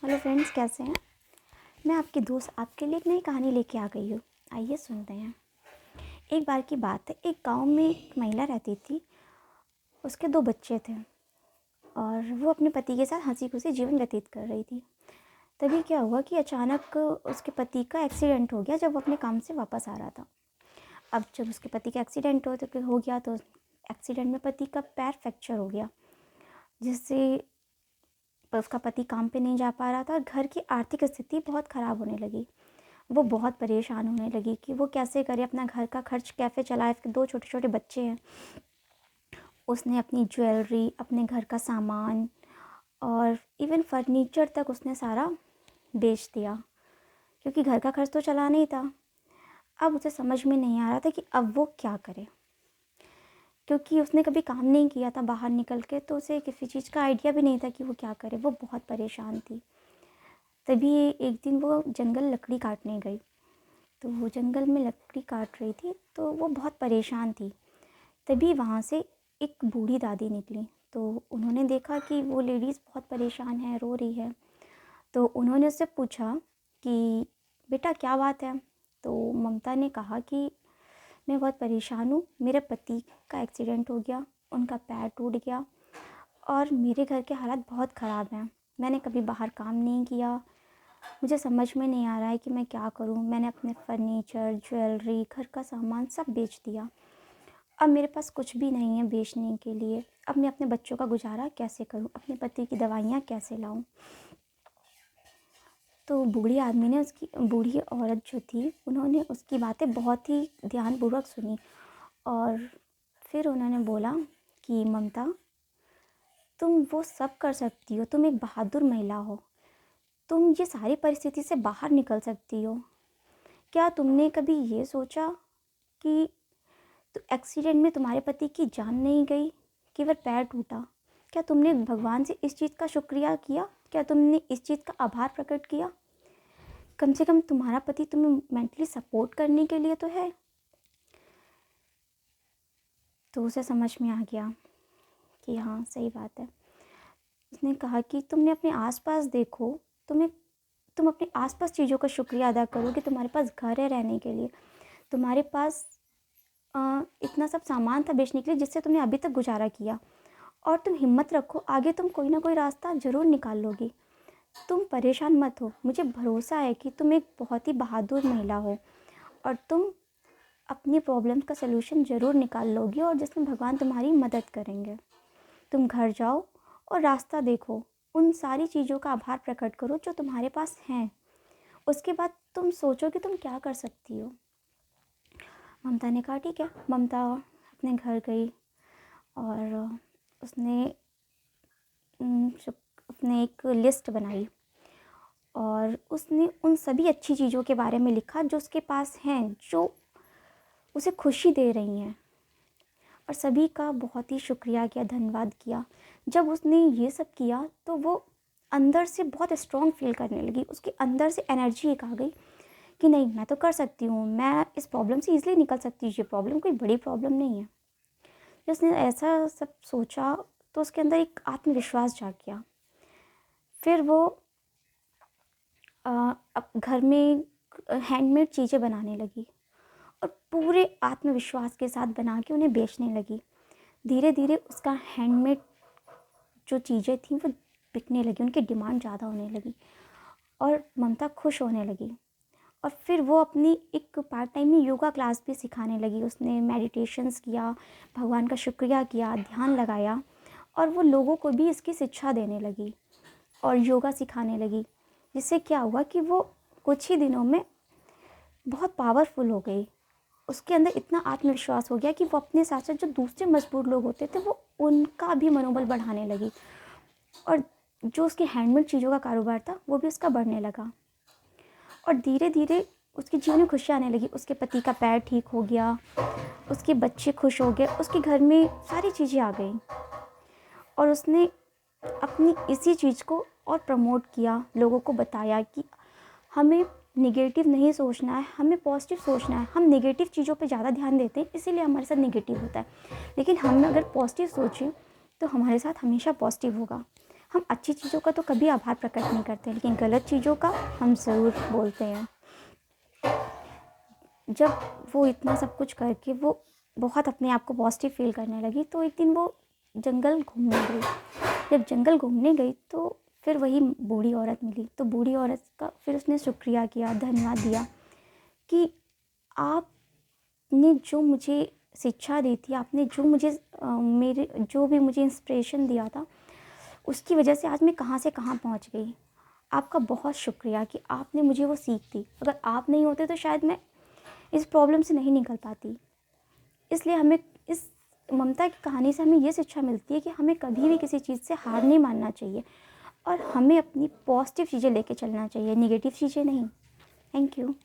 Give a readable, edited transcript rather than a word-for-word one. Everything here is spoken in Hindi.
हेलो फ्रेंड्स, कैसे हैं। मैं आपकी दोस्त आपके लिए एक नई कहानी लेके आ गई हूँ। आइए सुनते हैं। एक बार की बात है, एक गांव में एक महिला रहती थी। उसके 2 बच्चे थे और वो अपने पति के साथ हंसी खुशी जीवन व्यतीत कर रही थी। तभी क्या हुआ कि अचानक उसके पति का एक्सीडेंट हो गया जब वो अपने काम से वापस आ रहा था। अब जब उसके पति का एक्सीडेंट हो गया तो एक्सीडेंट में पति का पैर फ्रैक्चर हो गया, जिससे उसका पति काम पे नहीं जा पा रहा था और घर की आर्थिक स्थिति बहुत ख़राब होने लगी। वो बहुत परेशान होने लगी कि वो कैसे करे, अपना घर का खर्च कैसे चलाए। उसके 2 छोटे छोटे बच्चे हैं। उसने अपनी ज्वेलरी, अपने घर का सामान और इवन फर्नीचर तक उसने सारा बेच दिया, क्योंकि घर का खर्च तो चलाना ही था। अब उसे समझ में नहीं आ रहा था कि अब वो क्या करे, क्योंकि उसने कभी काम नहीं किया था बाहर निकल के, तो उसे किसी चीज़ का आइडिया भी नहीं था कि वो क्या करे। वो बहुत परेशान थी। तभी एक दिन वो जंगल लकड़ी काटने गई। तो वो जंगल में लकड़ी काट रही थी तो वो बहुत परेशान थी। तभी वहाँ से एक बूढ़ी दादी निकली। तो उन्होंने देखा कि वो लेडीज़ बहुत परेशान है, रो रही है। तो उन्होंने उससे पूछा कि बेटा क्या बात है। तो ममता ने कहा कि मैं बहुत परेशान हूँ, मेरे पति का एक्सीडेंट हो गया, उनका पैर टूट गया और मेरे घर के हालात बहुत ख़राब हैं। मैंने कभी बाहर काम नहीं किया, मुझे समझ में नहीं आ रहा है कि मैं क्या करूं। मैंने अपने फर्नीचर, ज्वेलरी, घर का सामान सब बेच दिया। अब मेरे पास कुछ भी नहीं है बेचने के लिए। अब मैं अपने बच्चों का गुजारा कैसे करूं, अपने पति की दवाइयाँ कैसे लाऊं। तो बूढ़ी औरत जो थी, उन्होंने उसकी बातें बहुत ही ध्यानपूर्वक सुनी और फिर उन्होंने बोला कि ममता, तुम वो सब कर सकती हो, तुम एक बहादुर महिला हो, तुम ये सारी परिस्थिति से बाहर निकल सकती हो। क्या तुमने कभी ये सोचा कि तो एक्सीडेंट में तुम्हारे पति की जान नहीं गई, केवल पैर टूटा? क्या तुमने भगवान से इस चीज़ का शुक्रिया किया? क्या तुमने इस चीज़ का आभार प्रकट किया? कम से कम तुम्हारा पति तुम्हें मेंटली सपोर्ट करने के लिए तो है। तो उसे समझ में आ गया कि हाँ, सही बात है। उसने कहा कि तुमने अपने आसपास देखो, तुम अपने आसपास चीज़ों का शुक्रिया अदा करो कि तुम्हारे पास घर है रहने के लिए, तुम्हारे पास इतना सब सामान था बेचने के लिए जिससे तुमने अभी तक गुजारा किया, और तुम हिम्मत रखो, आगे तुम कोई ना कोई रास्ता ज़रूर निकाल लोगी। तुम परेशान मत हो, मुझे भरोसा है कि तुम एक बहुत ही बहादुर महिला हो और तुम अपनी प्रॉब्लम का सलूशन ज़रूर निकाल लोगी और जिसमें भगवान तुम्हारी मदद करेंगे। तुम घर जाओ और रास्ता देखो, उन सारी चीज़ों का आभार प्रकट करो जो तुम्हारे पास हैं। उसके बाद तुम सोचो कि तुम क्या कर सकती हो। ममता ने कहा ठीक है। ममता अपने घर गई और उसने अपने एक लिस्ट बनाई और उसने उन सभी अच्छी चीज़ों के बारे में लिखा जो उसके पास हैं, जो उसे खुशी दे रही हैं, और सभी का बहुत ही शुक्रिया किया, धन्यवाद किया। जब उसने ये सब किया तो वो अंदर से बहुत स्ट्रॉन्ग फील करने लगी। उसके अंदर से एनर्जी एक आ गई कि नहीं, मैं तो कर सकती हूँ, मैं इस प्रॉब्लम से ईज़िली निकल सकती हूँ, ये प्रॉब्लम कोई बड़ी प्रॉब्लम नहीं है। जब उसने ऐसा सब सोचा तो उसके अंदर एक आत्मविश्वास जाग गया। फिर वो अब घर में हैंडमेड चीज़ें बनाने लगी और पूरे आत्मविश्वास के साथ बना के उन्हें बेचने लगी। धीरे धीरे उसका हैंडमेड जो चीज़ें थीं वो बिकने लगी, उनकी डिमांड ज़्यादा होने लगी और ममता खुश होने लगी। और फिर वो अपनी एक पार्ट टाइम में योगा क्लास भी सिखाने लगी। उसने मेडिटेशंस किया, भगवान का शुक्रिया किया, ध्यान लगाया और वो लोगों को भी इसकी शिक्षा देने लगी और योगा सिखाने लगी। जिससे क्या हुआ कि वो कुछ ही दिनों में बहुत पावरफुल हो गई। उसके अंदर इतना आत्मविश्वास हो गया कि वो अपने साथ साथ जो दूसरे मजबूर लोग होते थे वो उनका भी मनोबल बढ़ाने लगी और जो उसके हैंडमेड चीज़ों का कारोबार था वो भी उसका बढ़ने लगा। और धीरे धीरे उसके जीवन में खुशी आने लगी। उसके पति का पैर ठीक हो गया, उसके बच्चे खुश हो गए, उसके घर में सारी चीज़ें आ गई और उसने अपनी इसी चीज़ को और प्रमोट किया, लोगों को बताया कि हमें नेगेटिव नहीं सोचना है, हमें पॉजिटिव सोचना है। हम नेगेटिव चीज़ों पे ज़्यादा ध्यान देते हैं, इसीलिए हमारे साथ नेगेटिव होता है। लेकिन हम अगर पॉजिटिव सोचें तो हमारे साथ हमेशा पॉजिटिव होगा। हम अच्छी चीज़ों का तो कभी आभार प्रकट नहीं करते, लेकिन गलत चीज़ों का हम ज़रूर बोलते हैं। जब वो इतना सब कुछ करके वो बहुत अपने आप को पॉजिटिव फील करने लगी, तो एक दिन वो जंगल घूमने गई। जब जंगल घूमने गई तो फिर वही बूढ़ी औरत मिली। तो बूढ़ी औरत का फिर उसने शुक्रिया किया, धन्यवाद दिया कि आपने जो मुझे शिक्षा दी थी, आपने जो मुझे मेरे जो भी मुझे इंस्पिरेशन दिया था, उसकी वजह से आज मैं कहाँ से कहाँ पहुँच गई। आपका बहुत शुक्रिया कि आपने मुझे वो सीख दी। अगर आप नहीं होते तो शायद मैं इस प्रॉब्लम से नहीं निकल पाती। इसलिए हमें इस ममता की कहानी से हमें ये शिक्षा मिलती है कि हमें कभी भी किसी चीज़ से हार नहीं मानना चाहिए और हमें अपनी पॉजिटिव चीज़ें लेके चलना चाहिए, नेगेटिव चीज़ें नहीं। Thank you.